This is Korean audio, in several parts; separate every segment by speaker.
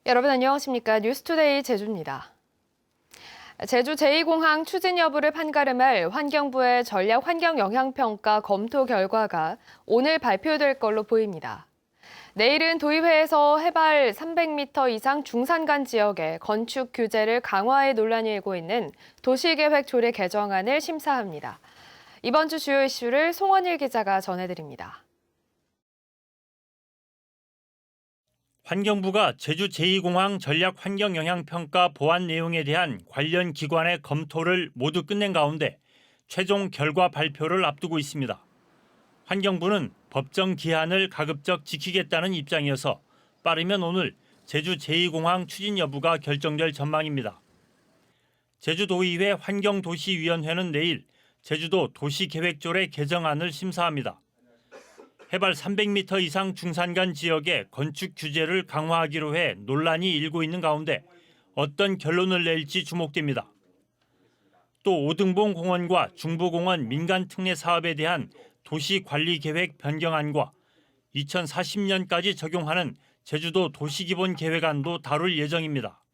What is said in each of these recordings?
Speaker 1: 여러분 안녕하십니까? 뉴스투데이 제주입니다. 제주 제2공항 추진 여부를 판가름할 환경부의 전략 환경 영향평가 검토 결과가 오늘 발표될 걸로 보입니다. 내일은 도의회에서 해발 300m 이상 중산간 지역에 건축 규제를 강화해 논란이 일고 있는 도시계획 조례 개정안을 심사합니다. 이번 주 주요 이슈를 송원일 기자가 전해드립니다.
Speaker 2: 환경부가 제주 제2공항 전략 환경 영향평가 보완 내용에 대한 관련 기관의 검토를 모두 끝낸 가운데 최종 결과 발표를 앞두고 있습니다. 환경부는 법정 기한을 가급적 지키겠다는 입장이어서 빠르면 오늘 제주 제2공항 추진 여부가 결정될 전망입니다. 제주도의회 환경도시위원회는 내일 제주도 도시계획조례 개정안을 심사합니다. 해발 300m 이상 중산간 지역에 건축 규제를 강화하기로 해 논란이 일고 있는 가운데 어떤 결론을 낼지 주목됩니다. 또 오등봉 공원과 중부공원 민간 특례 사업에 대한 도시관리계획 변경안과 2040년까지 적용하는 제주도 도시기본계획안도 다룰 예정입니다.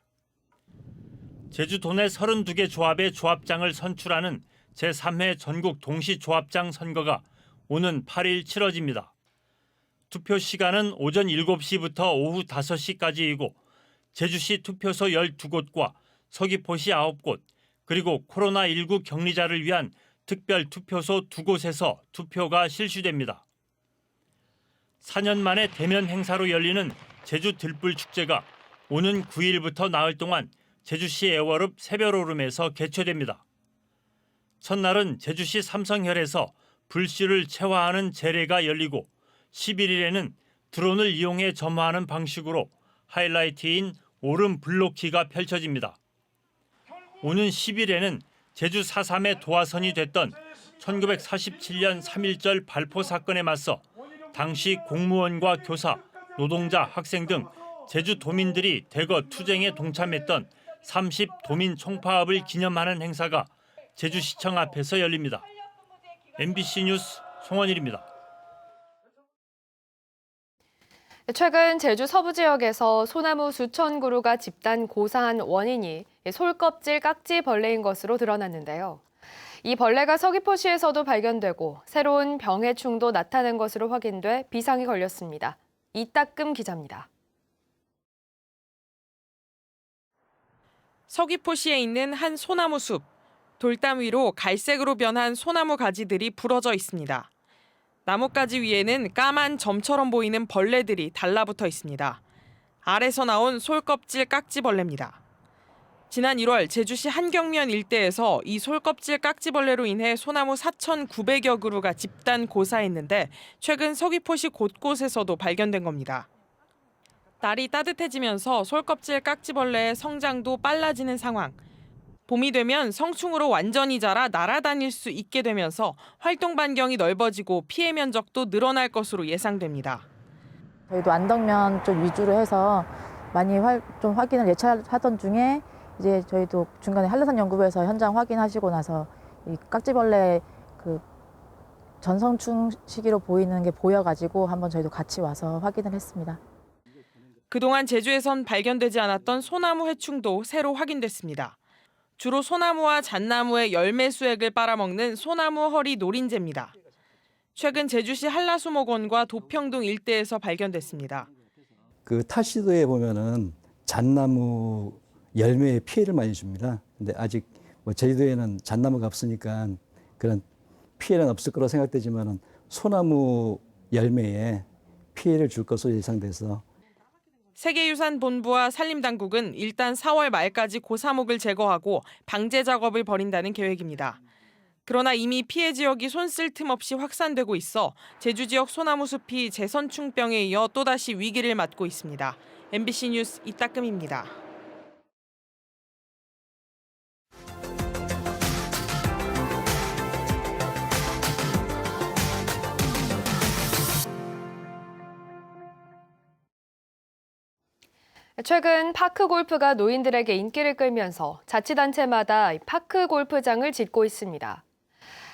Speaker 2: 제주도 내 32개 조합의 조합장을 선출하는 제3회 전국 동시조합장 선거가 오는 8일 치러집니다. 투표 시간은 오전 7시부터 오후 5시까지이고 제주시 투표소 12곳과 서귀포시 9곳 그리고 코로나19 격리자를 위한 특별 투표소 2곳에서 투표가 실시됩니다. 4년 만에 대면 행사로 열리는 제주 들불축제가 오는 9일부터 나흘 동안 제주시 애월읍 새별오름에서 개최됩니다. 첫날은 제주시 삼성혈에서 불씨를 체화하는 제례가 열리고 11일에는 드론을 이용해 점화하는 방식으로 하이라이트인 오름 블록기가 펼쳐집니다. 오는 10일에는 제주 4.3의 도화선이 됐던 1947년 3.1절 발포 사건에 맞서 당시 공무원과 교사, 노동자, 학생 등 제주 도민들이 대거 투쟁에 동참했던 30 도민 총파업을 기념하는 행사가 제주시청 앞에서 열립니다. MBC 뉴스 송원일입니다.
Speaker 1: 최근 제주 서부 지역에서 소나무 수천 그루가 집단 고사한 원인이 솔껍질 깍지벌레인 것으로 드러났는데요. 이 벌레가 서귀포시에서도 발견되고 새로운 병해충도 나타난 것으로 확인돼 비상이 걸렸습니다. 이따금 기자입니다.
Speaker 3: 서귀포시에 있는 한 소나무 숲. 돌담 위로 갈색으로 변한 소나무 가지들이 부러져 있습니다. 나뭇가지 위에는 까만 점처럼 보이는 벌레들이 달라붙어 있습니다. 알에서 나온 솔껍질 깍지벌레입니다. 지난 1월 제주시 한경면 일대에서 이 솔껍질 깍지벌레로 인해 소나무 4,900여 그루가 집단 고사했는데 최근 서귀포시 곳곳에서도 발견된 겁니다. 날이 따뜻해지면서 솔껍질 깍지벌레의 성장도 빨라지는 상황. 봄이 되면 성충으로 완전히 자라 날아다닐 수 있게 되면서 활동 반경이 넓어지고 피해 면적도 늘어날 것으로 예상됩니다.
Speaker 4: 저희도 안덕면 쪽 위주로 해서 많이 좀 확인을 예찰하던 중에 이제 저희도 중간에 한라산 연구부에서 현장 확인하시고 나서 이 깍지벌레 그 전성충 시기로 보이는 게 보여가지고 한번 저희도 같이 와서 확인을 했습니다.
Speaker 3: 그동안 제주에선 발견되지 않았던 소나무 해충도 새로 확인됐습니다. 주로 소나무와 잣나무의 열매 수액을 빨아먹는 소나무 허리 노린재입니다. 최근 제주시 한라수목원과 도평동 일대에서 발견됐습니다.
Speaker 5: 그 타시도에 보면은 잣나무 열매에 피해를 많이 줍니다. 근데 아직 제주도에는 잣나무가 없으니까 그런 피해는 없을 거라고 생각되지만은 소나무 열매에 피해를 줄 것으로 예상돼서.
Speaker 3: 세계유산본부와 산림당국은 일단 4월 말까지 고사목을 제거하고 방제 작업을 벌인다는 계획입니다. 그러나 이미 피해 지역이 손쓸 틈 없이 확산되고 있어 제주 지역 소나무 숲이 재선충병에 이어 또다시 위기를 맞고 있습니다. MBC 뉴스 이따금입니다.
Speaker 1: 최근 파크 골프가 노인들에게 인기를 끌면서 자치단체마다 파크 골프장을 짓고 있습니다.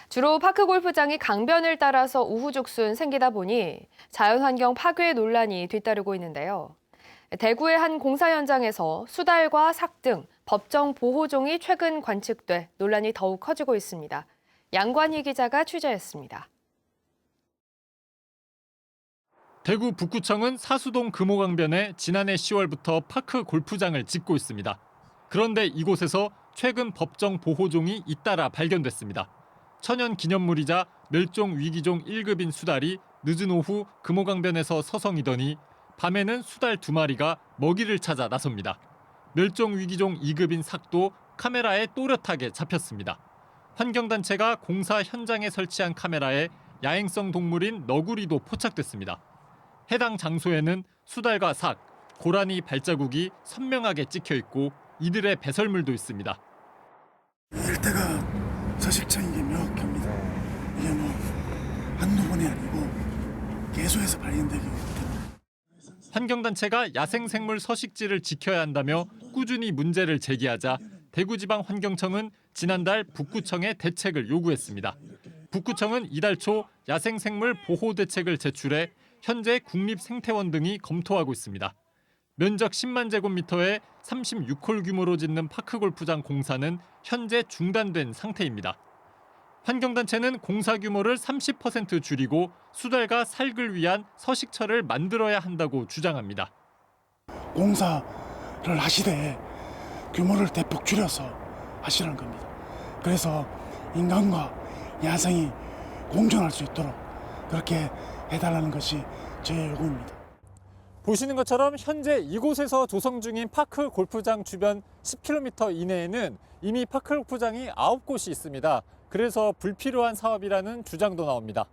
Speaker 1: 주로 파크 골프장이 강변을 따라서 우후죽순 생기다 보니 자연환경 파괴 논란이 뒤따르고 있는데요. 대구의 한 공사 현장에서 수달과 삭 등 법정 보호종이 최근 관측돼 논란이 더욱 커지고 있습니다. 양관희 기자가 취재했습니다.
Speaker 6: 대구 북구청은 사수동 금호강변에 지난해 10월부터 파크 골프장을 짓고 있습니다. 그런데 이곳에서 최근 법정 보호종이 잇따라 발견됐습니다. 천연 기념물이자 멸종 위기종 1급인 수달이 늦은 오후 금호강변에서 서성이더니 밤에는 수달 2마리가 먹이를 찾아 나섭니다. 멸종 위기종 2급인 삭도 카메라에 또렷하게 잡혔습니다. 환경단체가 공사 현장에 설치한 카메라에 야행성 동물인 너구리도 포착됐습니다. 해당 장소에는 수달과 삭, 고라니 발자국이 선명하게 찍혀 있고 이들의 배설물도 있습니다.
Speaker 7: 일대가 서식처인 게 명확합니다. 이게 뭐 한두 번이 아니고 계속해서 발견되기 때문에.
Speaker 6: 환경단체가 야생생물 서식지를 지켜야 한다며 꾸준히 문제를 제기하자 대구지방환경청은 지난달 북구청에 대책을 요구했습니다. 북구청은 이달 초 야생생물 보호대책을 제출해 현재 국립생태원 등이 검토하고 있습니다. 면적 10만 제곱미터에 36홀 규모로 짓는 파크골프장 공사는 현재 중단된 상태입니다. 환경단체는 공사 규모를 30% 줄이고 수달과 살을 위한 서식처를 만들어야 한다고 주장합니다.
Speaker 7: 공사를 하시되 규모를 대폭 줄여서 하시라는 겁니다. 그래서 인간과 야생이 공존할 수 있도록 그렇게 해달라는 것이 제 요구입니다.
Speaker 6: 보시는 것처럼 현재 이곳에서 조성 중인 파크 골프장 주변 10km 이내에는 이미 파크 골프장이 9곳이 있습니다. 그래서 불필요한 사업이라는 주장도 나옵니다.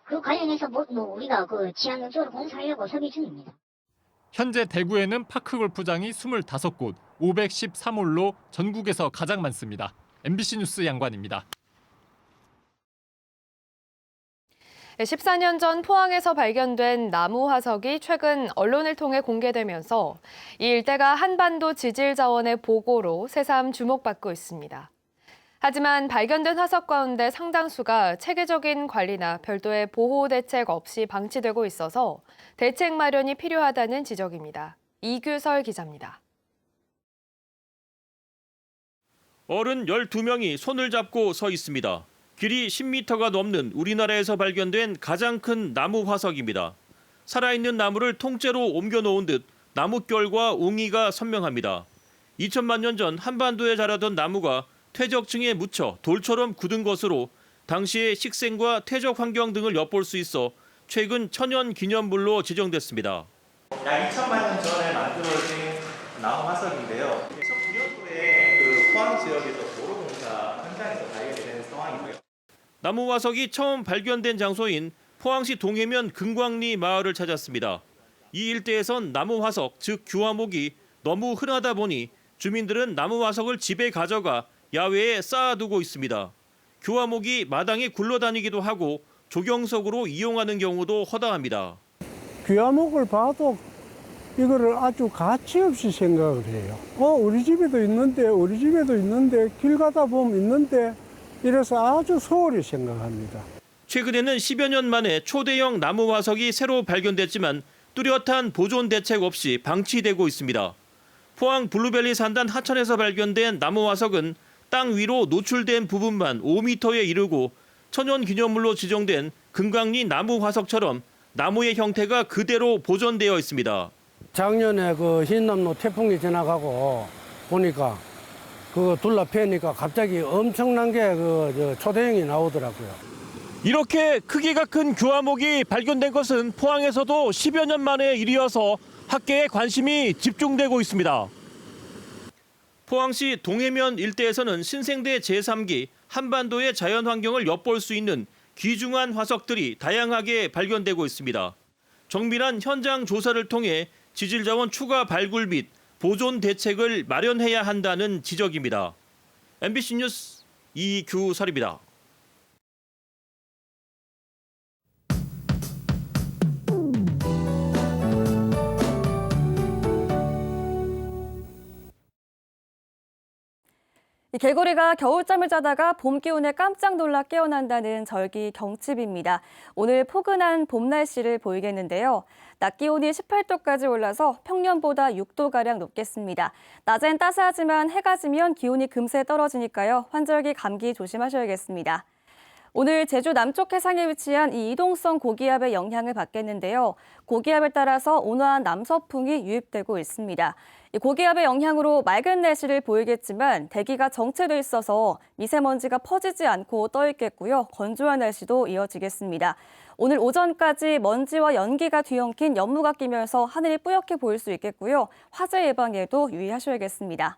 Speaker 8: 그 관련해서 우리가 지하명적으로 공사하려고 협의 중입니다.
Speaker 6: 현재 대구에는 파크 골프장이 25곳, 513홀로 전국에서 가장 많습니다. MBC 뉴스 양관입니다.
Speaker 1: 14년 전 포항에서 발견된 나무 화석이 최근 언론을 통해 공개되면서 이 일대가 한반도 지질 자원의 보고로 새삼 주목받고 있습니다. 하지만 발견된 화석 가운데 상당수가 체계적인 관리나 별도의 보호 대책 없이 방치되고 있어서 대책 마련이 필요하다는 지적입니다. 이규설 기자입니다.
Speaker 9: 어른 12명이 손을 잡고 서 있습니다. 길이 10m가 넘는 우리나라에서 발견된 가장 큰 나무 화석입니다. 살아있는 나무를 통째로 옮겨놓은 듯 나뭇결과 웅이가 선명합니다. 2000만 년 전 한반도에 자라던 나무가 퇴적층에 묻혀 돌처럼 굳은 것으로 당시의 식생과 퇴적 환경 등을 엿볼 수 있어 최근 천연 기념물로 지정됐습니다.
Speaker 10: 약 2천만 년 전에 만들어진 나무 화석인데요. 2009년도에 포항 지역에서 도로공사 현장에서 발견이 된 상황이고요.
Speaker 9: 나무 화석이 처음 발견된 장소인 포항시 동해면 금광리 마을을 찾았습니다. 이 일대에선 나무 화석, 즉 규화목이 너무 흔하다 보니 주민들은 나무 화석을 집에 가져가 야외에 쌓아두고 있습니다. 규화목이 마당에 굴러다니기도 하고 조경석으로 이용하는 경우도 허다합니다.
Speaker 11: 규화목을 봐도 이거를 아주 가치 없이 생각을 해요. 우리 집에도 있는데 길 가다 보면 있는데 이래서 아주 소홀히 생각합니다.
Speaker 9: 최근에는 10여 년 만에 초대형 나무 화석이 새로 발견됐지만 뚜렷한 보존 대책 없이 방치되고 있습니다. 포항 블루벨리 산단 하천에서 발견된 나무 화석은 땅 위로 노출된 부분만 5m에 이르고 천연 기념물로 지정된 금강리 나무 화석처럼 나무의 형태가 그대로 보존되어 있습니다.
Speaker 11: 작년에 그 흰남노 태풍이 지나가고 보니까 그거 둘러패니까 갑자기 엄청난 게 초대형이 나오더라고요.
Speaker 9: 이렇게 크기가 큰 규화목이 발견된 것은 포항에서도 10여 년 만의 일이어서 학계의 관심이 집중되고 있습니다. 포항시 동해면 일대에서는 신생대 제3기 한반도의 자연환경을 엿볼 수 있는 귀중한 화석들이 다양하게 발견되고 있습니다. 정밀한 현장 조사를 통해 지질자원 추가 발굴 및 보존 대책을 마련해야 한다는 지적입니다. MBC 뉴스 이규설입니다.
Speaker 12: 이 개구리가 겨울잠을 자다가 봄 기운에 깜짝 놀라 깨어난다는 절기 경칩입니다. 오늘 포근한 봄 날씨를 보이겠는데요. 낮 기온이 18도까지 올라서 평년보다 6도가량 높겠습니다. 낮엔 따스하지만 해가 지면 기온이 금세 떨어지니까요. 환절기 감기 조심하셔야겠습니다. 오늘 제주 남쪽 해상에 위치한 이 이동성 고기압의 영향을 받겠는데요. 고기압에 따라서 온화한 남서풍이 유입되고 있습니다. 이 고기압의 영향으로 맑은 날씨를 보이겠지만 대기가 정체돼 있어서 미세먼지가 퍼지지 않고 떠 있겠고요. 건조한 날씨도 이어지겠습니다. 오늘 오전까지 먼지와 연기가 뒤엉킨 연무가 끼면서 하늘이 뿌옇게 보일 수 있겠고요. 화재 예방에도 유의하셔야겠습니다.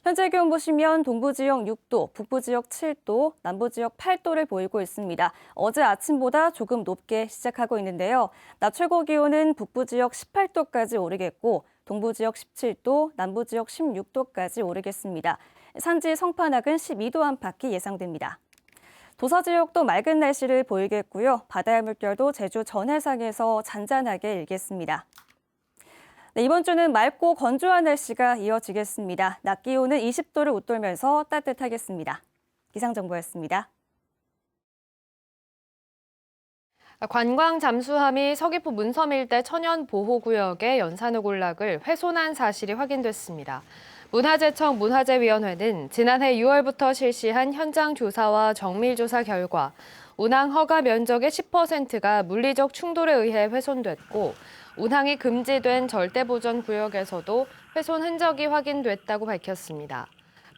Speaker 12: 현재 기온 보시면 동부 지역 6도, 북부 지역 7도, 남부 지역 8도를 보이고 있습니다. 어제 아침보다 조금 높게 시작하고 있는데요. 낮 최고 기온은 북부 지역 18도까지 오르겠고 동부 지역 17도, 남부 지역 16도까지 오르겠습니다. 산지 성판악은 12도 안팎이 예상됩니다. 도서 지역도 맑은 날씨를 보이겠고요. 바다의 물결도 제주 전 해상에서 잔잔하게 일겠습니다. 네, 이번 주는 맑고 건조한 날씨가 이어지겠습니다. 낮 기온은 20도를 웃돌면서 따뜻하겠습니다. 기상정보였습니다.
Speaker 1: 관광 잠수함이 서귀포 문섬 일대 천연보호구역의 연산호 군락을 훼손한 사실이 확인됐습니다. 문화재청 문화재위원회는 지난해 6월부터 실시한 현장 조사와 정밀 조사 결과 운항 허가 면적의 10%가 물리적 충돌에 의해 훼손됐고 운항이 금지된 절대보전 구역에서도 훼손 흔적이 확인됐다고 밝혔습니다.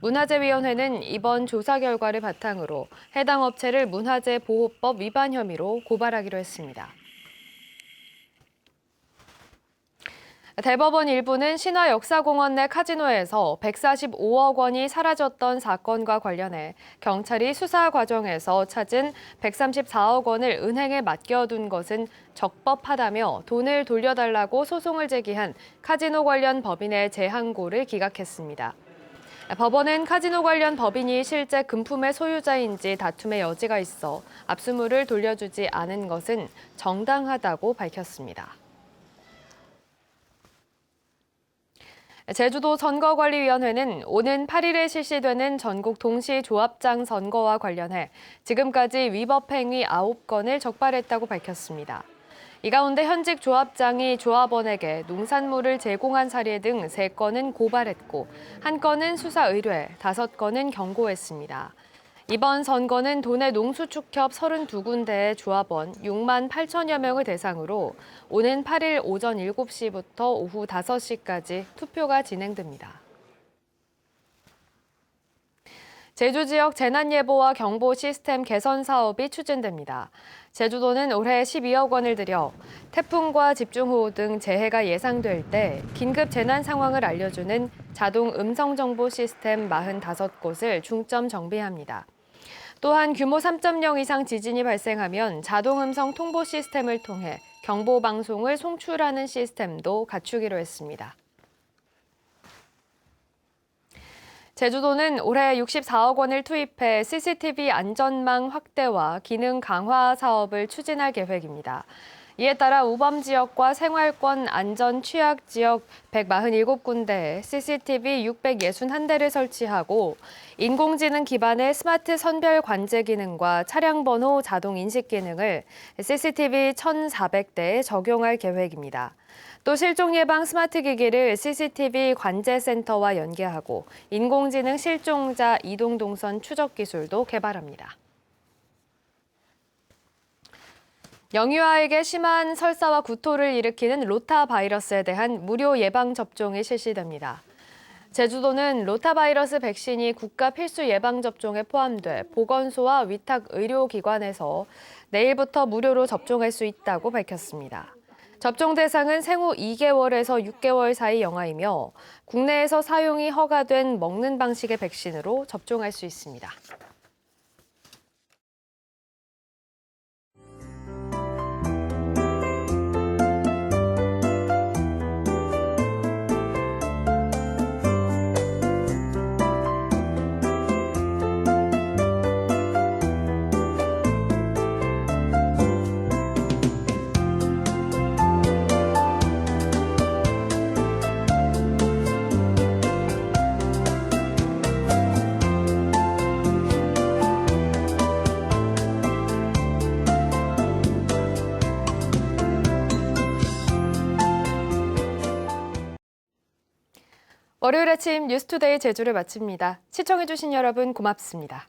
Speaker 1: 문화재위원회는 이번 조사 결과를 바탕으로 해당 업체를 문화재보호법 위반 혐의로 고발하기로 했습니다. 대법원 일부는 신화역사공원 내 카지노에서 145억 원이 사라졌던 사건과 관련해 경찰이 수사 과정에서 찾은 134억 원을 은행에 맡겨둔 것은 적법하다며 돈을 돌려달라고 소송을 제기한 카지노 관련 법인의 재항고를 기각했습니다. 법원은 카지노 관련 법인이 실제 금품의 소유자인지 다툼의 여지가 있어 압수물을 돌려주지 않은 것은 정당하다고 밝혔습니다. 제주도 선거관리위원회는 오는 8일에 실시되는 전국 동시조합장 선거와 관련해 지금까지 위법 행위 9건을 적발했다고 밝혔습니다. 이 가운데 현직 조합장이 조합원에게 농산물을 제공한 사례 등 3건은 고발했고 1건은 수사 의뢰, 5건은 경고했습니다. 이번 선거는 도내 농수축협 32군데의 조합원 6만 8천여 명을 대상으로 오는 8일 오전 7시부터 오후 5시까지 투표가 진행됩니다. 제주 지역 재난예보와 경보 시스템 개선 사업이 추진됩니다. 제주도는 올해 12억 원을 들여 태풍과 집중호우 등 재해가 예상될 때 긴급 재난 상황을 알려주는 자동 음성정보 시스템 45곳을 중점 정비합니다. 또한 규모 3.0 이상 지진이 발생하면 자동 음성 통보 시스템을 통해 경보 방송을 송출하는 시스템도 갖추기로 했습니다. 제주도는 올해 64억 원을 투입해 CCTV 안전망 확대와 기능 강화 사업을 추진할 계획입니다. 이에 따라 우범 지역과 생활권 안전 취약 지역 147군데에 CCTV 661대를 설치하고 인공지능 기반의 스마트 선별 관제 기능과 차량 번호 자동 인식 기능을 CCTV 1,400대에 적용할 계획입니다. 또 실종 예방 스마트 기기를 CCTV 관제 센터와 연계하고 인공지능 실종자 이동 동선 추적 기술도 개발합니다. 영유아에게 심한 설사와 구토를 일으키는 로타 바이러스에 대한 무료 예방 접종이 실시됩니다. 제주도는 로타 바이러스 백신이 국가 필수 예방 접종에 포함돼 보건소와 위탁 의료기관에서 내일부터 무료로 접종할 수 있다고 밝혔습니다. 접종 대상은 생후 2개월에서 6개월 사이 영아이며 국내에서 사용이 허가된 먹는 방식의 백신으로 접종할 수 있습니다. 월요일 아침 뉴스투데이 제주를 마칩니다. 시청해주신 여러분 고맙습니다.